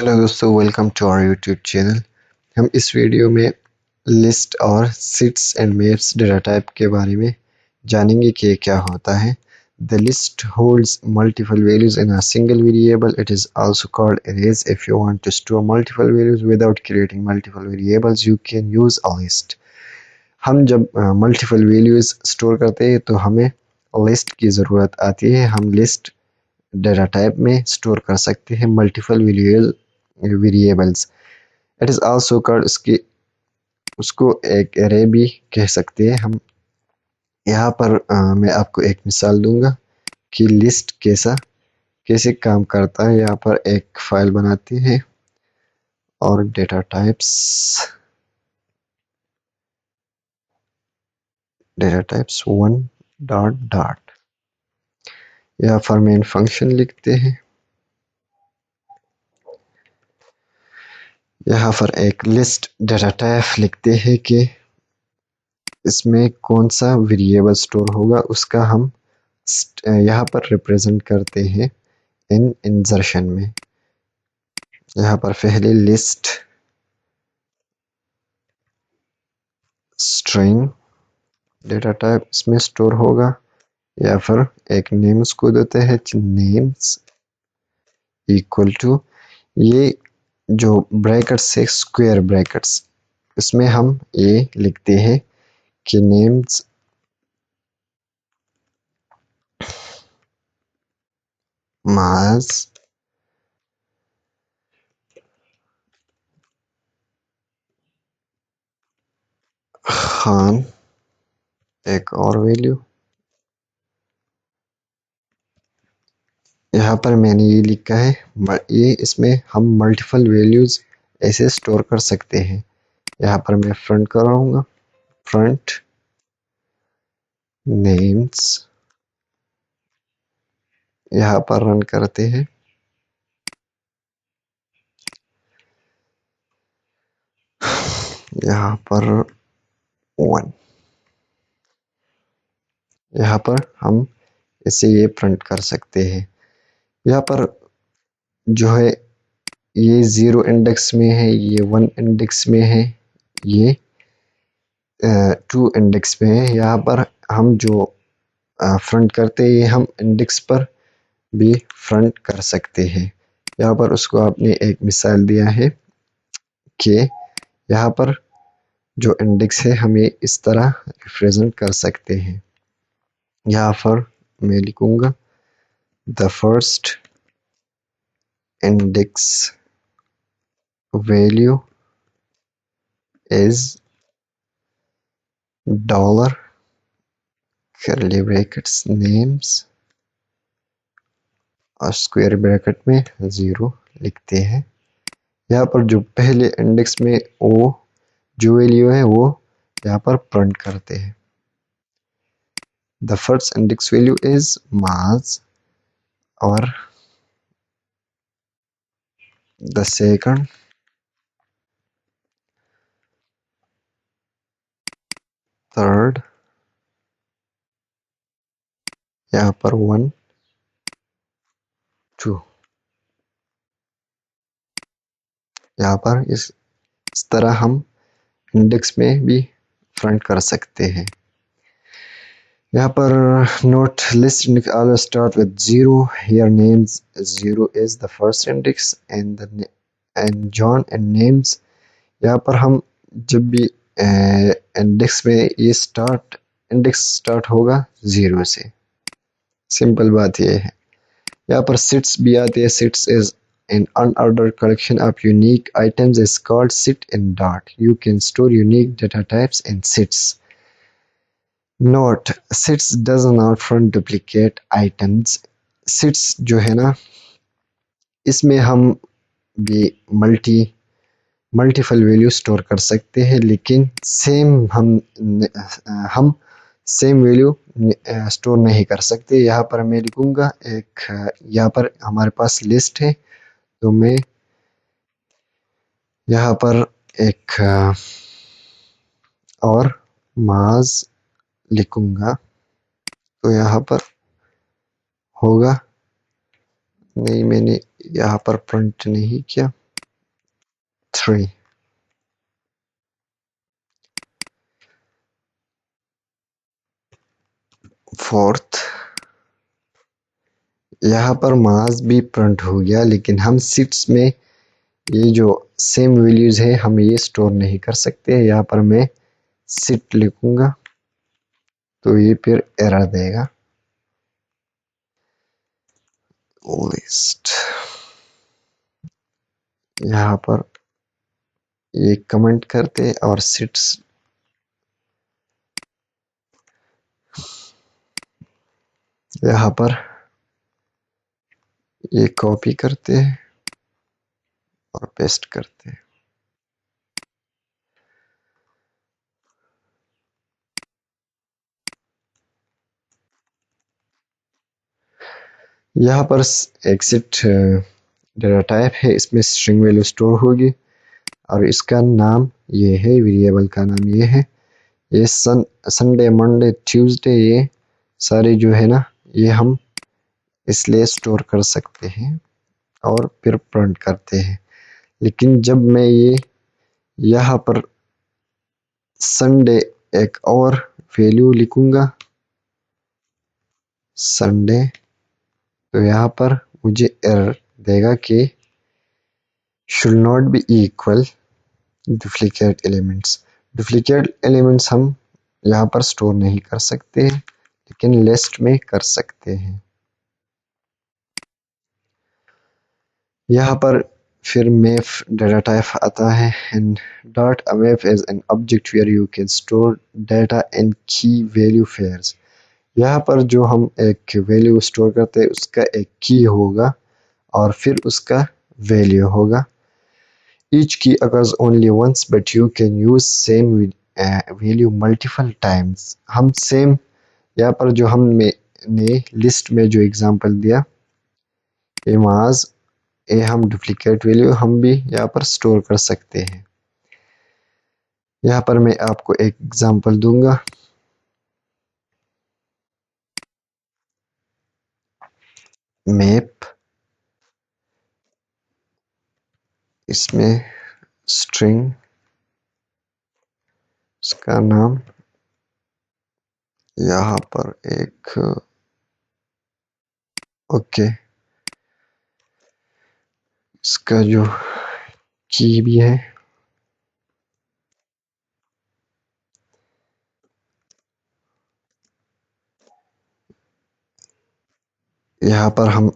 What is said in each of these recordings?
Hello दोस्तों, welcome to our YouTube channel. हम इस वीडियो में लिस्ट और sets and maps data type के बारे में जानेंगे कि क्या होता है। The list holds multiple values in a single variable. It is also called arrays. If you want to store multiple values without creating multiple variables you can use a list. हम जब मल्टीपल वैल्यूज स्टोर करते हैं तो हमें list की ज़रूरत आती है. हम लिस्ट डेटा टाइप में स्टोर कर सकते हैं multiple variables. It is also called, उसको एक एरे भी कह सकते हैं हम. यहाँ पर मैं आपको एक मिसाल दूंगा कि लिस्ट कैसे काम करता है. यहाँ पर एक फाइल बनाते हैं और data types one dot dot, यहाँ पर मेन फंक्शन लिखते हैं. यहाँ पर एक लिस्ट डेटा टाइप लिखते हैं कि इसमें कौन सा वेरिएबल स्टोर होगा, उसका हम यहाँ पर रिप्रेजेंट करते हैं इन इंसर्शन में. यहाँ पर पहले लिस्ट स्ट्रिंग डेटा टाइप इसमें स्टोर होगा, या फिर एक नेम्स को देते हैं, नेम्स इक्वल टू, ये जो ब्रैकेट्स है स्क्वायर ब्रैकेट्स, इसमें हम ये लिखते हैं कि नेम्स माज खान, एक और वैल्यू. यहाँ पर मैंने ये लिखा है, ये इसमें हम मल्टीपल वैल्यूज ऐसे स्टोर कर सकते हैं. यहाँ पर मैं फ्रंट कराऊंगा, फ्रंट नेम्स. यहाँ पर रन करते हैं. यहाँ पर वन, यहाँ पर हम इसे ये प्रिंट कर सकते हैं. यहाँ पर जो है ये 0 इंडेक्स में है, ये 1 इंडेक्स में है, ये 2 इंडेक्स में है. यहाँ पर हम जो फ्रंट करते हैं ये हम इंडेक्स पर भी फ्रंट कर सकते हैं. यहाँ पर उसको आपने एक मिसाल दिया है कि यहाँ पर जो इंडेक्स है हमें इस तरह रिप्रेजेंट कर सकते हैं. यहाँ पर मैं लिखूंगा the first index value is dollar curly brackets names और स्क्वायर ब्रैकेट में 0 लिखते हैं. यहाँ पर जो पहले इंडेक्स में वो जो वैल्यू है वो यहाँ पर प्रिंट करते हैं. The first index value is mass, और द सेकंड थर्ड, यहाँ पर 1 2, यहाँ पर इस तरह हम इंडेक्स में भी फ्रंट कर सकते हैं. यहाँ पर note list always start with 0. Here names 0 is the first index and John and names. यहाँ पर हम जब भी इंडेक्स में ये इंडेक्स स्टार्ट होगा 0 से. सिंपल बात ये है. यहाँ पर सिट्स भी आती है. Sets is an unordered collection of unique items is called sit in dot. You can store unique data types in sits. Note, sits does not front duplicate items. Sits जो है ना, इसमें हम भी मल्टीपल वैल्यू स्टोर कर सकते हैं, लेकिन हम सेम वैल्यू स्टोर नहीं कर सकते. यहाँ पर मैं लिखूंगा एक, यहाँ पर हमारे पास लिस्ट है तो मैं यहाँ पर एक और माज लिखूंगा तो यहाँ पर होगा. नहीं, मैंने यहाँ पर प्रिंट नहीं किया. 3। फोर्थ, यहाँ पर मास भी प्रिंट हो गया, लेकिन हम सिट्स में ये जो सेम वैल्यूज है हम ये स्टोर नहीं कर सकते। यहाँ पर मैं सिट लिखूंगा तो ये फिर एरर देगा। लिस्ट, यहाँ पर ये कमेंट करते और सिट्स यहाँ पर ये कॉपी करते हैं और पेस्ट करते हैं। यहाँ पर एग्जिट डेटा टाइप है, इसमें स्ट्रिंग वैल्यू स्टोर होगी और इसका नाम ये है, वेरिएबल का नाम ये है। ये संडे मंडे ट्यूसडे ये सारे जो है ना ये हम इसलिए स्टोर कर सकते हैं और फिर प्रिंट करते हैं। लेकिन जब मैं ये यहाँ पर संडे एक और वैल्यू लिखूंगा संडे, तो यहाँ पर मुझे एरर देगा कि should not be equal duplicate elements. Duplicate elements हम यहाँ पर स्टोर नहीं कर सकते हैं, लेकिन लिस्ट में कर सकते हैं। यहाँ पर फिर मैप डेटा टाइप आता है and dot a map is an object where you can store data and key value pairs. यहाँ पर जो हम एक वैल्यू स्टोर करते हैं उसका एक की होगा और फिर उसका वैल्यू होगा। Each key occurs only once, but you can use same value multiple times. हम सेम यहाँ पर जो हमने लिस्ट में जो एग्जांपल दिया एमाज ए, हम डुप्लीकेट वैल्यू हम भी यहाँ पर स्टोर कर सकते हैं। यहाँ पर मैं आपको एक एग्जांपल दूंगा। मैप, इसमें स्ट्रिंग, इसका नाम यहाँ पर एक ओके, इसका जो की भी है यहाँ पर हम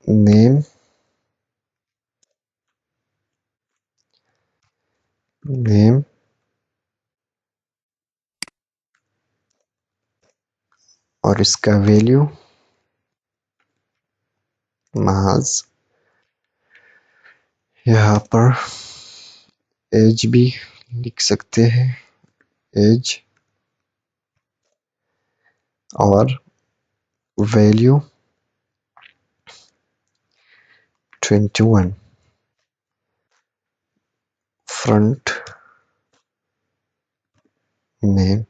नेम नेम और इसका वैल्यू महज, यहाँ पर एज भी लिख सकते हैं, एज और वैल्यू 21। फ्रंट नेम,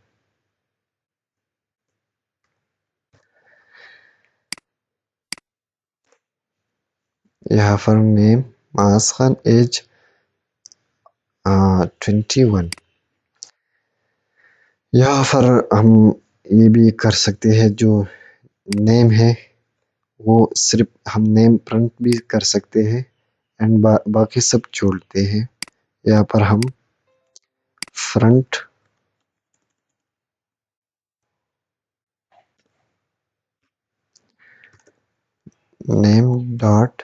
यहाँ पर नेम मास खान, एज 21। यहाँ पर हम ये भी कर सकते हैं, जो नेम है वो सिर्फ हम नेम प्रिंट भी कर सकते हैं एंड बाकी सब छोड़ते हैं। यहाँ पर हम फ्रंट नेम डॉट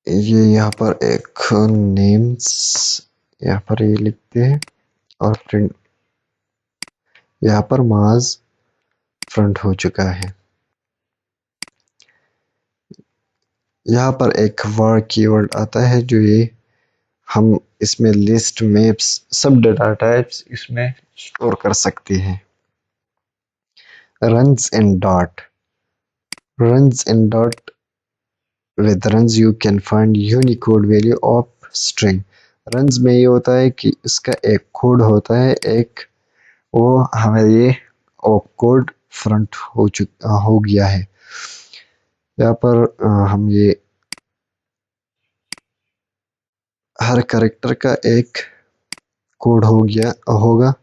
ये यहाँ पर एक नेम्स यहाँ पर ये लिखते हैं और प्रिंट यहाँ पर माज फ्रंट हो चुका है। यहाँ पर एक वर्ड कीवर्ड आता है जो ये हम इसमें लिस्ट मैप्स सब डाटा टाइप्स इसमें स्टोर कर सकते हैं। Runs and dot, runs in dot with runs you can find unicode value of string। runs में ये होता है कि इसका एक कोड होता है, एक वो हमें ये कोड फ्रंट हो गया है। यहाँ पर हम ये हर कैरेक्टर का एक कोड हो गया होगा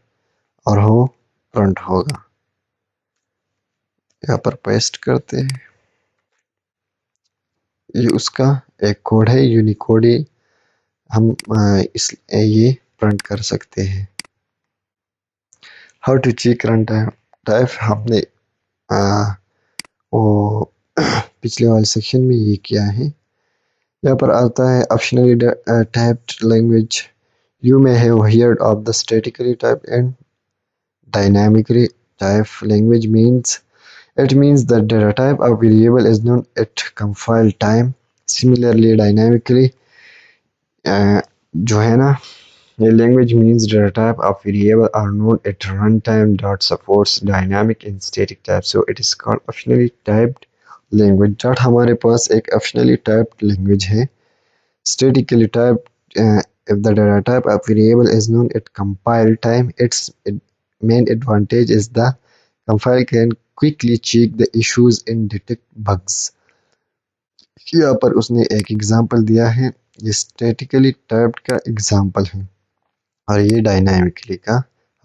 और वो प्रिंट होगा। यहाँ पर पेस्ट करते हैं, ये उसका एक कोड है यूनिकोड, हम इस ये प्रिंट कर सकते हैं। How to check run type हमने वो पिछले वाले सेक्शन में ये किया है। यहाँ पर आता है optionally typed language. You may have heard of the statically typed and dynamically typed language means it means that data type of variable is known at compile time. Similarly, dynamically जो है ना, ये language means data type of variable are known at runtime dot supports dynamic and static type, so it is called optionally typed language। dot हमारे पास एक optionally typed language है। statically typed if the data type of variable is known at compile time, its main advantage is the compiler can quickly check the issues and detect bugs। यहाँ पर उसने एक example दिया है, ये statically typed का example है और ये डायनामिकली का।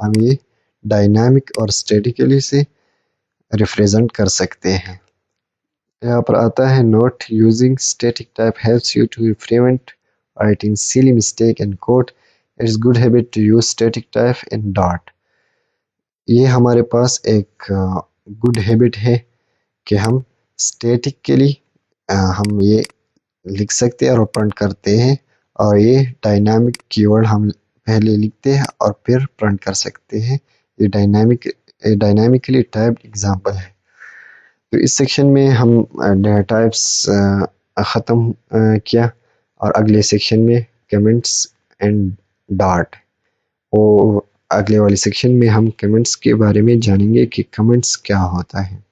हम ये डायनामिक और स्टैटिकली से रिप्रेजेंट कर सकते हैं। यहाँ पर आता है note using static type helps you to prevent writing silly mistake in code. It's good habit to use static type in dot। ये हमारे पास एक गुड हैबिट है कि हम स्टैटिकली हम ये लिख सकते हैं और प्रिंट करते हैं, और ये डायनामिक कीवर्ड हम पहले लिखते हैं और फिर प्रिंट कर सकते हैं। ये डायनामिकली टाइप्ड एग्जांपल है। तो इस सेक्शन में हम डेटा टाइप्स ख़त्म किया, और अगले सेक्शन में कमेंट्स एंड डॉट, और अगले वाले सेक्शन में हम कमेंट्स के बारे में जानेंगे कि कमेंट्स क्या होता है।